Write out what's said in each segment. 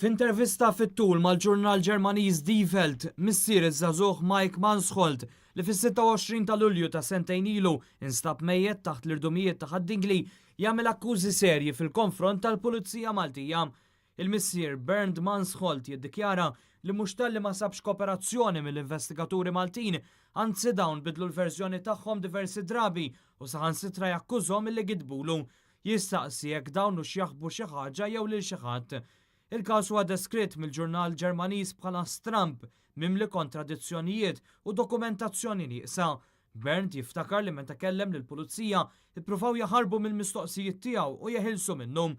F'intervista fit-tul mal-ġurnal Ġermaniż Die Welt, missier iż-żagħżugħ Mike Mansholt li fis-26 ta' Lulju ta' sentejn ilu instab mejjed taħt l-irdumijiet ta' ħaddingli jagħmel akkużi serji fil-konfront tal-Pulizija Maltija. Il-missier Bernd Mansholt jiddikjara li mhux talli ma sabx kooperazzjoni mill-investigaturi Maltin, anzi dawn bidlu l-verżjoni tagħhom diversi drabi u saħansitra jakkużhom illi gidbulu. Jistaqsi jekk dawn hux jaħbu xi ħaġa jew lil xi ħadd. Il-każ huwa deskritt mill-ġurnal Ġermaniż bħala stramp mimli kontradizzjonijiet u dokumentazzjoni nieqsa. Bernd jiftakar li meta kellem lill-pulizija ippruvaw jaħarbu mill-mistoqsijiet tiegħu u jeħilsu minnhom.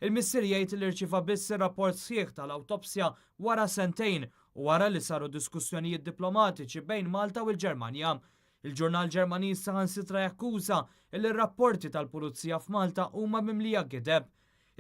Il-missier jgħid li rċieva biss ir-rapport sħiħ tal-awtopsja wara sentejn u wara li saru diskussjonijiet diplomatiċi bejn Malta u l-Ġermanja. Il-ġurnal Ġermaniż saħansitra jakkuża li r-rapporti tal-Pulizija f'Malta huma mimlija gideb.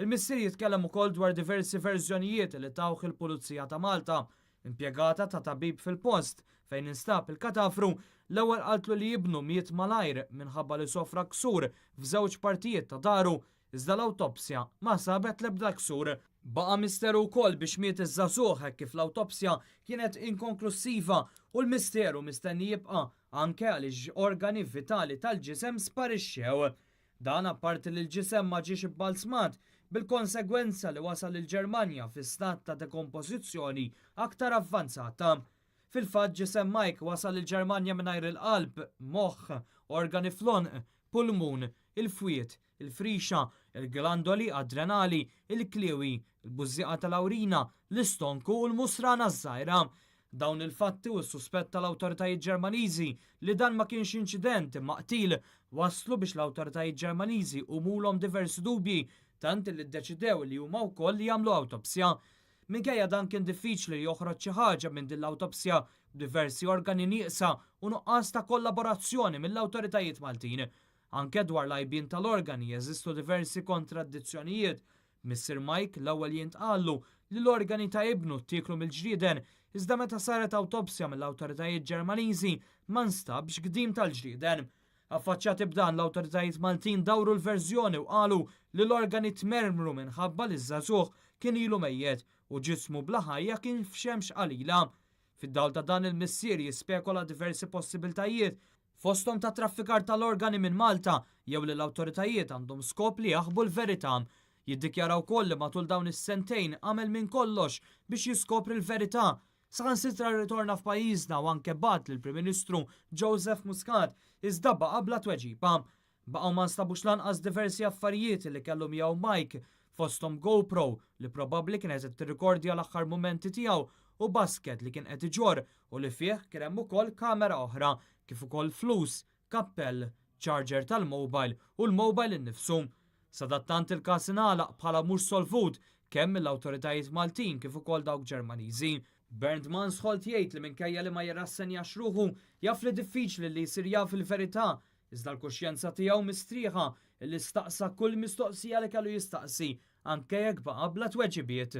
Il-missier jitkellem ukoll dwar diversi verżjonijiet li tawh il-Pulizija ta' Malta. Impjegata ta' tabib fil-post fejn instab il-katafru l-ewwel qaltlu li jibnu miet malajr minħabba li sofra ksur f'żewġ partijiet ta' daru, iżda l-awtopsja ma sabet l-ebda ksur. Baqa' misteru wkoll biex miet iż-żagħżugħ hekk kif l-awtopsja kienet inkonklusiva u l-misteru mistenni jibqa' anke għaliex organi vitali tal-ġisem sparixxew. Dan apparti li l-ġisem ma ġiex ibbalsmat bil-konsegwenza li wasal il-Ġermanja fi stat ta' dekompożizzjoni aktar avvanzata. Fil-fatt ġisem Mike wasal il-Ġermanja mingħajr il-qalb, moħħ, organi flonq, pulmun, il-fwiet, il-frixa, il-glandoli adrenali, il-kliewi, il-bużieqa tal-awrina, l-istonku u l-musrana żgħira. Dawn il-fatti u s-suspett tal-awtoritajiet Ġermaniżi li dan ma kienx inċident maqtil waslu biex l-awtoritajiet Ġermaniżi umulhom diversi dubji tant li ddeċidew li huma wkoll li jagħmlu awtopsja. Minkejja dan kien diffiċli li joħroġ xi ħaġa minn din l-awtopsja b'diversi organi nieqsa u nuqqas ta' kollaborazzjoni mill-awtoritajiet Maltin. Anke dwar l-għajbien tal-organi jeżistu diversi kontradizzjonijiet. Missier Mike l-ewwel jintqallu li l-organi ta' ibnu ttieklu mill-ġrieden, iżda meta saret awtopsja mill-awtoritajiet Ġermaniżi ma nstabx gdim tal-ġrieden. Affaċċjati b'dan l-awtoritajiet Maltin dawru l-verżjoni u qalu li l-organi tmermru minħabba li żagħżugħ kien ilu mejjed u ġismu bla ħajja kien f'xemx qalila. Fid-dawl ta' dan il-missier jispekola diversi possibiltajiet fosthom ta' traffikar tal-organi minn Malta jew li l-awtoritajiet għandhom skop li jaħbu l-verità. Jiddikjara wkoll li matul dawn is-sentejn għamel minn kollox biex jiskopri l-verità. Saħansitra rritorna f'pajjiżna u anke bat lill-Prim Ministru Joseph Muscat iżda baqa' bla tweġiba. Baqgħu ma nstabux lanqas diversi affarijiet li kellu miegħu Mike fosthom GoPro li probabbli kienet tirrikordja l-aħħar mumenti tiegħu u basket li kien qed iġorr u li fih kien hemm ukoll kamera oħra kif ukoll flus, kappell, charger tal-mobile u l-mobile innifsu. Sadattant il-każ ingħalaq bħala mhux solvut kemm mill-awtoritajiet Maltin kif ukoll dawk Ġermaniżi. Bernd Mansholt jgħid li minkejja li ma jirrassenjax ruħu jaf li diffiċli li jsir jaf il-verità iżda l-kuxjenza tiegħu mistrieħa li staqsa kull mistoqsija li kellu jistaqsi anke jekk baqa' bla tweġibiet.